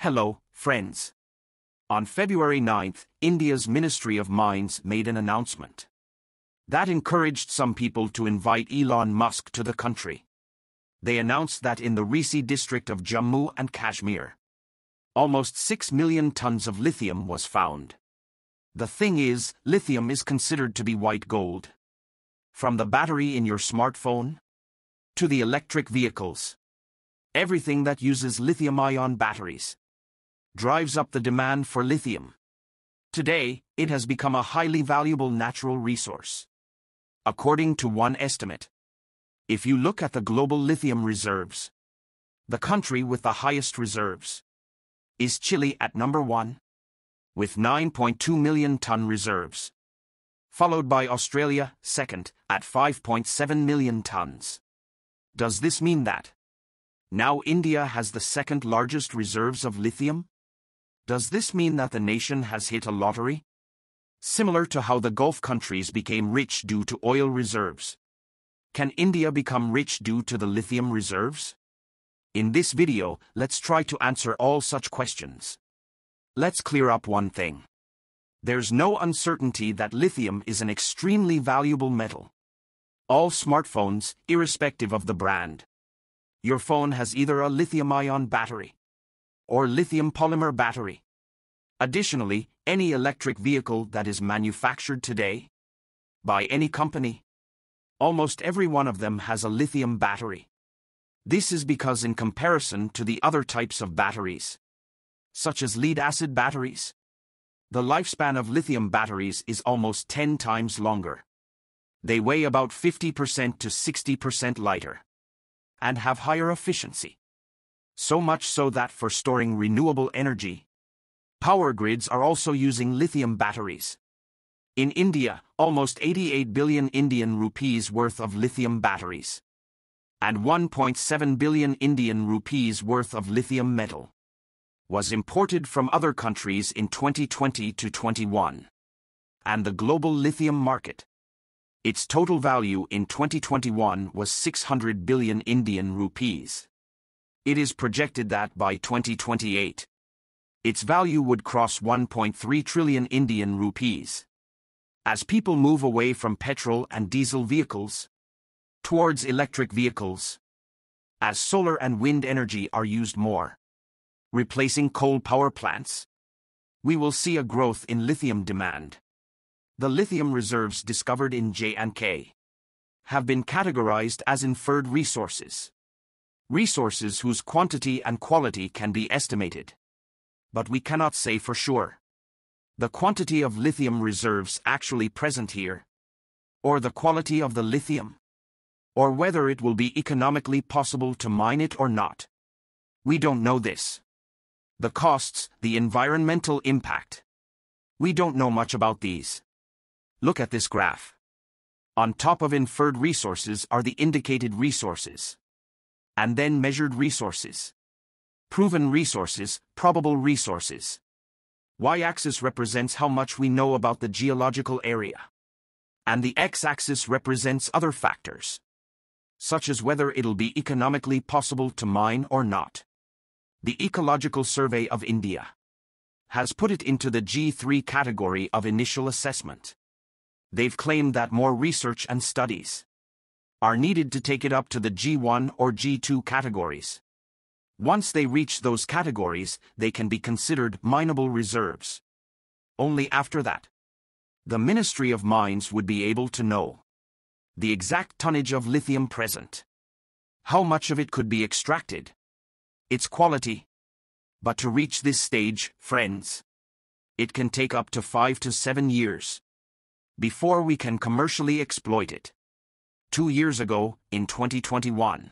Hello, friends. On February 9th, India's Ministry of Mines made an announcement that encouraged some people to invite Elon Musk to the country. They announced that in the Reasi district of Jammu and Kashmir, almost 6 million tons of lithium was found. The thing is, lithium is considered to be white gold. From the battery in your smartphone to the electric vehicles, everything that uses lithium-ion batteries drives up the demand for lithium. Today, it has become a highly valuable natural resource. According to one estimate, if you look at the global lithium reserves, the country with the highest reserves is Chile at number 1, with 9.2 million ton reserves, followed by Australia, second, at 5.7 million tons. Does this mean that now India has the second largest reserves of lithium? Does this mean that the nation has hit a lottery? Similar to how the Gulf countries became rich due to oil reserves, can India become rich due to the lithium reserves? In this video, let's try to answer all such questions. Let's clear up one thing. There's no uncertainty that lithium is an extremely valuable metal. All smartphones, irrespective of the brand, your phone has either a lithium-ion battery or lithium polymer battery. Additionally, any electric vehicle that is manufactured today by any company, almost every one of them has a lithium battery. This is because in comparison to the other types of batteries, such as lead-acid batteries, the lifespan of lithium batteries is almost 10 times longer. They weigh about 50% to 60% lighter and have higher efficiency. So much so that for storing renewable energy, power grids are also using lithium batteries. In India, almost 88 billion Indian rupees worth of lithium batteries and 1.7 billion Indian rupees worth of lithium metal was imported from other countries in 2020 to 21. And the global lithium market, its total value in 2021 was 600 billion Indian rupees. It is projected that by 2028, its value would cross 1.3 trillion Indian rupees. As people move away from petrol and diesel vehicles towards electric vehicles, as solar and wind energy are used more, replacing coal power plants, we will see a growth in lithium demand. The lithium reserves discovered in J&K have been categorized as inferred resources. Resources whose quantity and quality can be estimated, but we cannot say for sure the quantity of lithium reserves actually present here, or the quality of the lithium, or whether it will be economically possible to mine it or not. We don't know this. The costs, the environmental impact, we don't know much about these. Look at this graph. On top of inferred resources are the indicated resources, and then measured resources, proven resources, probable resources. Y-axis represents how much we know about the geological area, and the x-axis represents other factors, such as whether it'll be economically possible to mine or not. The Ecological Survey of India has put it into the G3 category of initial assessment. They've claimed that more research and studies are needed to take it up to the G1 or G2 categories. Once they reach those categories, they can be considered mineable reserves. Only after that, the Ministry of Mines would be able to know the exact tonnage of lithium present, how much of it could be extracted, its quality. But to reach this stage, friends, it can take up to 5 to 7 years before we can commercially exploit it. 2 years ago, in 2021,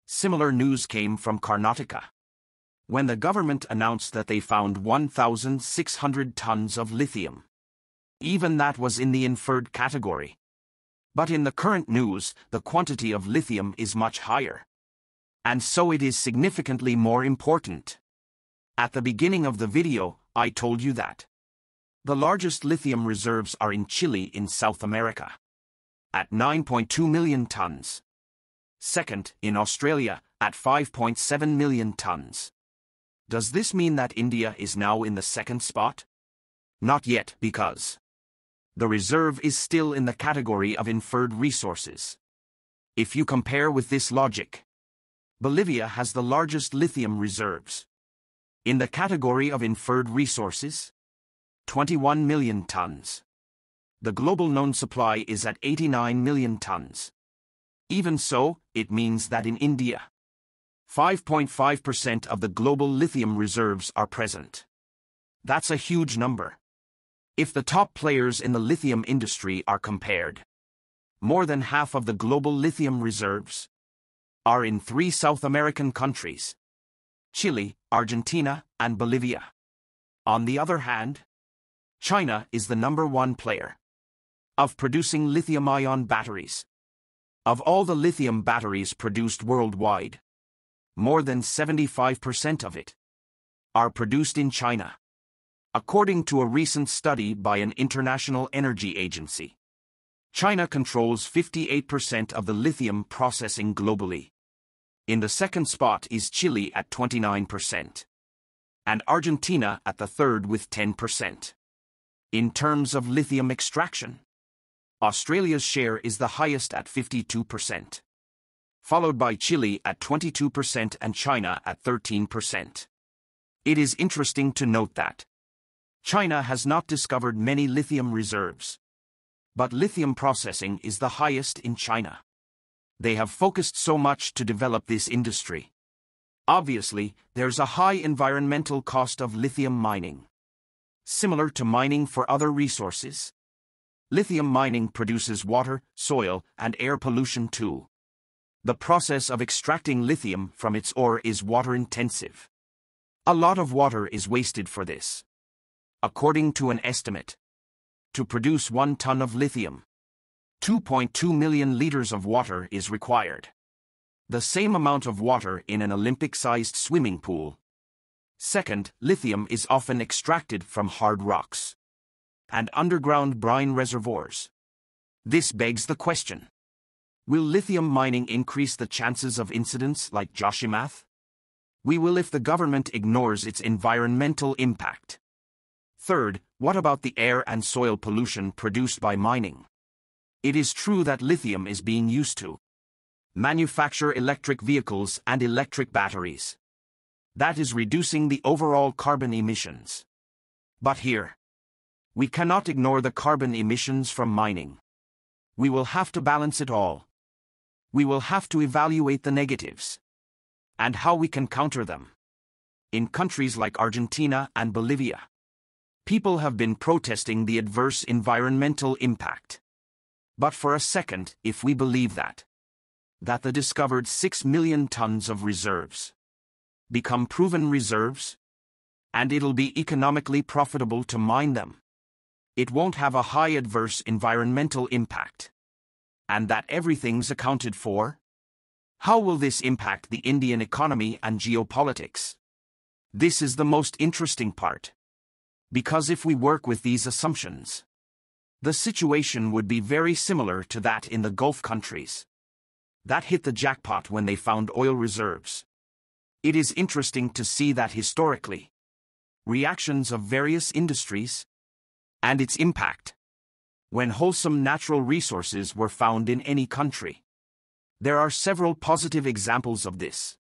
similar news came from Karnataka, when the government announced that they found 1,600 tons of lithium. Even that was in the inferred category. But in the current news, the quantity of lithium is much higher. And so it is significantly more important. At the beginning of the video, I told you that the largest lithium reserves are in Chile in South America, at 9.2 million tons. Second, in Australia, at 5.7 million tons. Does this mean that India is now in the second spot? Not yet, because the reserve is still in the category of inferred resources. If you compare with this logic, Bolivia has the largest lithium reserves. In the category of inferred resources, 21 million tons. The global known supply is at 89 million tons. Even so, it means that in India, 5.5% of the global lithium reserves are present. That's a huge number. If the top players in the lithium industry are compared, more than half of the global lithium reserves are in 3 South American countries: Chile, Argentina, and Bolivia. On the other hand, China is the #1 player of producing lithium-ion batteries. Of all the lithium batteries produced worldwide, more than 75% of it are produced in China. According to a recent study by an international energy agency, China controls 58% of the lithium processing globally. In the second spot is Chile at 29%, and Argentina at the third with 10%. In terms of lithium extraction, Australia's share is the highest at 52%, followed by Chile at 22% and China at 13%. It is interesting to note that China has not discovered many lithium reserves, but lithium processing is the highest in China. They have focused so much to develop this industry. Obviously, there's a high environmental cost of lithium mining. Similar to mining for other resources, lithium mining produces water, soil, and air pollution too. The process of extracting lithium from its ore is water-intensive. A lot of water is wasted for this. According to an estimate, to produce 1 ton of lithium, 2.2 million liters of water is required. The same amount of water in an Olympic-sized swimming pool. Second, lithium is often extracted from hard rocks and underground brine reservoirs. This begs the question: will lithium mining increase the chances of incidents like Joshimath? We will if the government ignores its environmental impact. Third, what about the air and soil pollution produced by mining? It is true that lithium is being used to manufacture electric vehicles and electric batteries. That is reducing the overall carbon emissions. But here, we cannot ignore the carbon emissions from mining. We will have to balance it all. We will have to evaluate the negatives and how we can counter them. In countries like Argentina and Bolivia, people have been protesting the adverse environmental impact. But for a second, if we believe that the discovered 6 million tons of reserves become proven reserves, and it'll be economically profitable to mine them, it won't have a high adverse environmental impact, and that everything's accounted for? How will this impact the Indian economy and geopolitics? This is the most interesting part. Because if we work with these assumptions, the situation would be very similar to that in the Gulf countries that hit the jackpot when they found oil reserves. It is interesting to see that historically, reactions of various industries and its impact when wholesome natural resources were found in any country. There are several positive examples of this.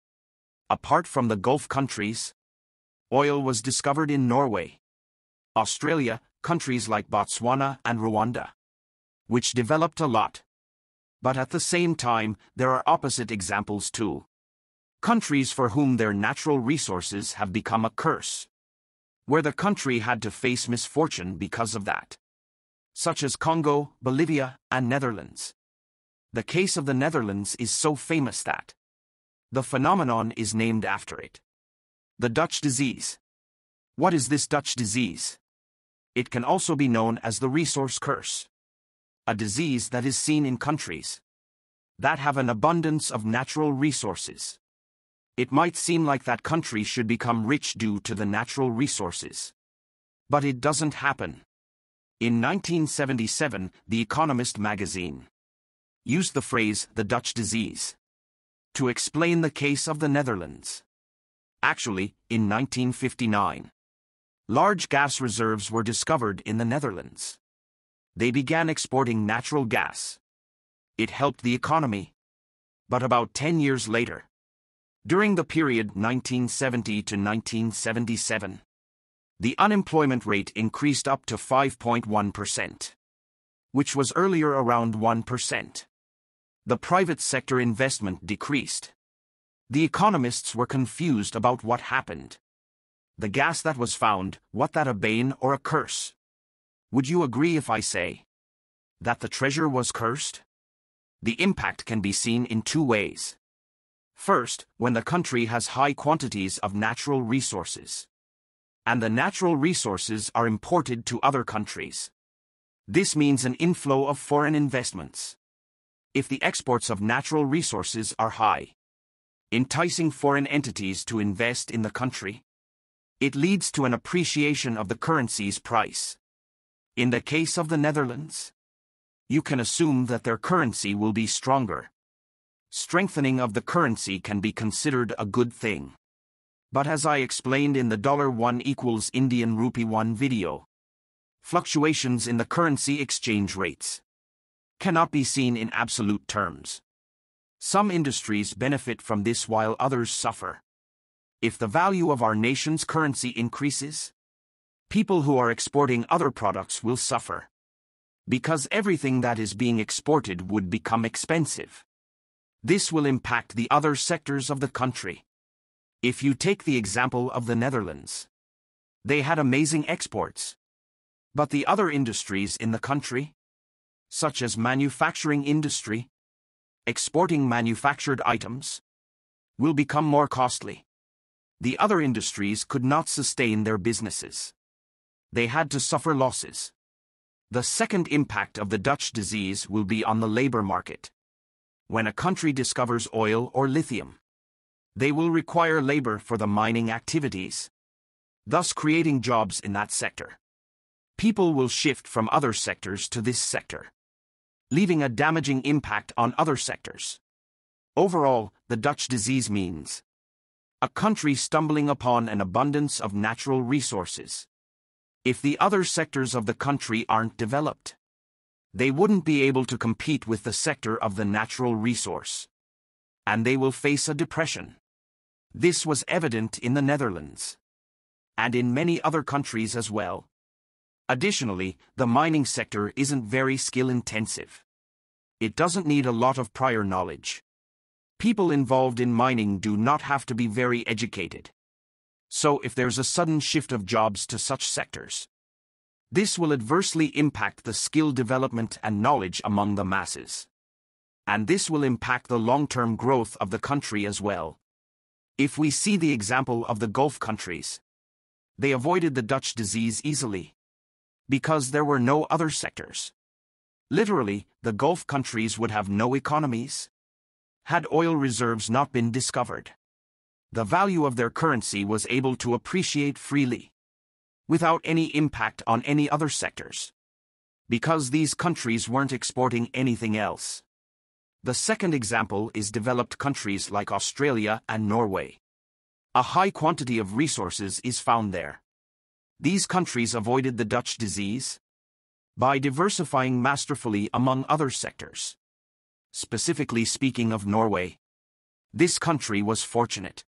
Apart from the Gulf countries, oil was discovered in Norway, Australia, countries like Botswana and Rwanda, which developed a lot. But at the same time, there are opposite examples too. Countries for whom their natural resources have become a curse, where the country had to face misfortune because of that, such as Congo, Bolivia, and Netherlands. The case of the Netherlands is so famous that the phenomenon is named after it. The Dutch disease. What is this Dutch disease? It can also be known as the resource curse, a disease that is seen in countries that have an abundance of natural resources. It might seem like that country should become rich due to the natural resources, but it doesn't happen. In 1977, The Economist magazine used the phrase "the Dutch disease" to explain the case of the Netherlands. Actually, in 1959, large gas reserves were discovered in the Netherlands. They began exporting natural gas. It helped the economy. But about 10 years later, during the period 1970 to 1977, the unemployment rate increased up to 5.1%, which was earlier around 1%. The private sector investment decreased. The economists were confused about what happened. The gas that was found, was that a bane or a curse? Would you agree if I say that the treasure was cursed? The impact can be seen in two ways. First, when the country has high quantities of natural resources, and the natural resources are imported to other countries. This means an inflow of foreign investments. If the exports of natural resources are high, enticing foreign entities to invest in the country, it leads to an appreciation of the currency's price. In the case of the Netherlands, you can assume that their currency will be stronger. Strengthening of the currency can be considered a good thing. But as I explained in the $1 equals Indian rupee 1 video, fluctuations in the currency exchange rates cannot be seen in absolute terms. Some industries benefit from this while others suffer. If the value of our nation's currency increases, people who are exporting other products will suffer. Because everything that is being exported would become expensive. This will impact the other sectors of the country. If you take the example of the Netherlands, they had amazing exports. But the other industries in the country, such as manufacturing industry, exporting manufactured items, will become more costly. The other industries could not sustain their businesses. They had to suffer losses. The second impact of the Dutch disease will be on the labor market. When a country discovers oil or lithium, they will require labor for the mining activities, thus creating jobs in that sector. People will shift from other sectors to this sector, leaving a damaging impact on other sectors. Overall, the Dutch disease means a country stumbling upon an abundance of natural resources. If the other sectors of the country aren't developed, they wouldn't be able to compete with the sector of the natural resource, and they will face a depression. This was evident in the Netherlands, and in many other countries as well. Additionally, the mining sector isn't very skill-intensive. It doesn't need a lot of prior knowledge. People involved in mining do not have to be very educated. So if there's a sudden shift of jobs to such sectors, this will adversely impact the skill development and knowledge among the masses. And this will impact the long-term growth of the country as well. If we see the example of the Gulf countries, they avoided the Dutch disease easily, because there were no other sectors. Literally, the Gulf countries would have no economies, had oil reserves not been discovered. The value of their currency was able to appreciate freely, without any impact on any other sectors, because these countries weren't exporting anything else. The second example is developed countries like Australia and Norway. A high quantity of resources is found there. These countries avoided the Dutch disease by diversifying masterfully among other sectors. Specifically speaking of Norway, this country was fortunate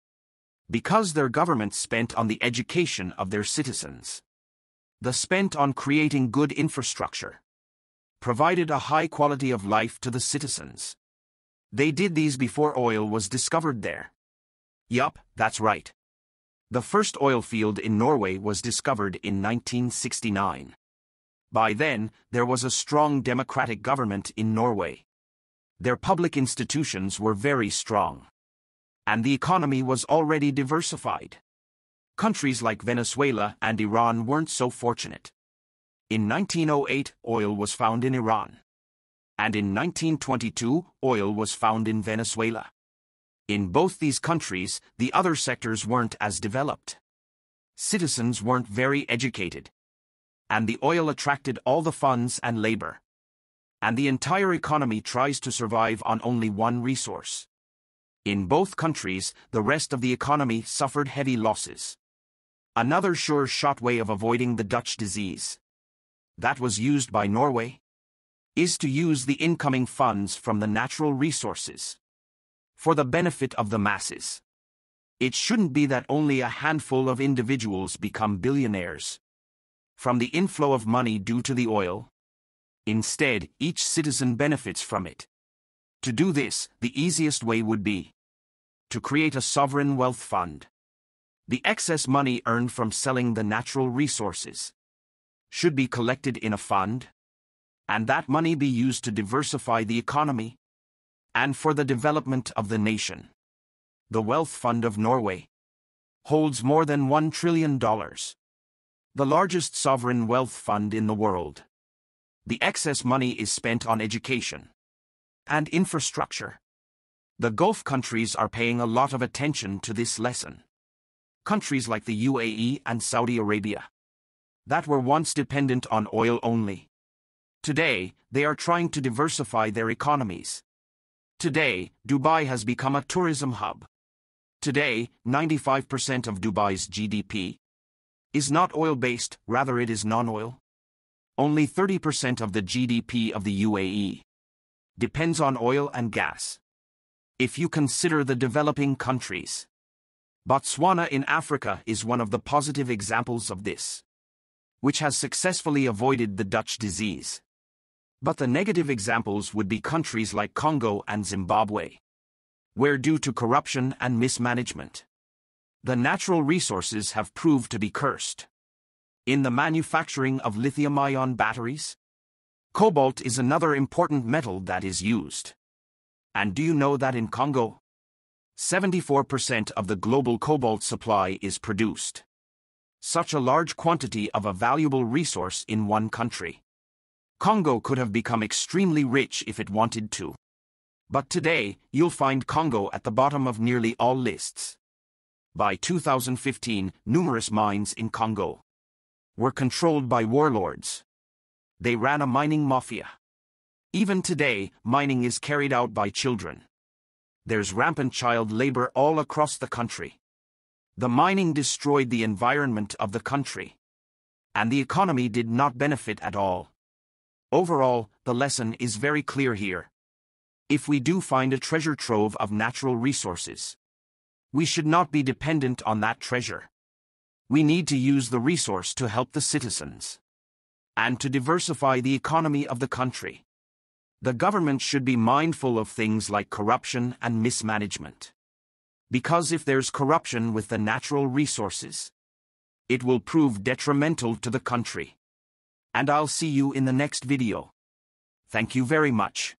because their government spent on the education of their citizens. They spent on creating good infrastructure, provided a high quality of life to the citizens. They did these before oil was discovered there. Yup, that's right. The first oil field in Norway was discovered in 1969. By then, there was a strong democratic government in Norway. Their public institutions were very strong, and the economy was already diversified. Countries like Venezuela and Iran weren't so fortunate. In 1908, oil was found in Iran. And in 1922, oil was found in Venezuela. In both these countries, the other sectors weren't as developed. Citizens weren't very educated. And the oil attracted all the funds and labor. And the entire economy tries to survive on only one resource. In both countries, the rest of the economy suffered heavy losses. Another sure-shot way of avoiding the Dutch disease, that was used by Norway, is to use the incoming funds from the natural resources for the benefit of the masses. It shouldn't be that only a handful of individuals become billionaires from the inflow of money due to the oil. Instead, each citizen benefits from it. To do this, the easiest way would be to create a sovereign wealth fund. The excess money earned from selling the natural resources should be collected in a fund, and that money be used to diversify the economy and for the development of the nation. The Wealth Fund of Norway holds more than $1 trillion, the largest sovereign wealth fund in the world. The excess money is spent on education and infrastructure. The Gulf countries are paying a lot of attention to this lesson. Countries like the UAE and Saudi Arabia, that were once dependent on oil only, today, they are trying to diversify their economies. Today, Dubai has become a tourism hub. Today, 95% of Dubai's GDP is not oil-based, rather it is non-oil. Only 30% of the GDP of the UAE depends on oil and gas. If you consider the developing countries, Botswana in Africa is one of the positive examples of this, which has successfully avoided the Dutch disease. But the negative examples would be countries like Congo and Zimbabwe, where due to corruption and mismanagement, the natural resources have proved to be cursed. In the manufacturing of lithium-ion batteries, cobalt is another important metal that is used. And do you know that in Congo, 74% of the global cobalt supply is produced? Such a large quantity of a valuable resource in one country. Congo could have become extremely rich if it wanted to. But today, you'll find Congo at the bottom of nearly all lists. By 2015, numerous mines in Congo were controlled by warlords. They ran a mining mafia. Even today, mining is carried out by children. There's rampant child labor all across the country. The mining destroyed the environment of the country, and the economy did not benefit at all. Overall, the lesson is very clear here. If we do find a treasure trove of natural resources, we should not be dependent on that treasure. We need to use the resource to help the citizens and to diversify the economy of the country. The government should be mindful of things like corruption and mismanagement. Because if there's corruption with the natural resources, it will prove detrimental to the country. And I'll see you in the next video. Thank you very much.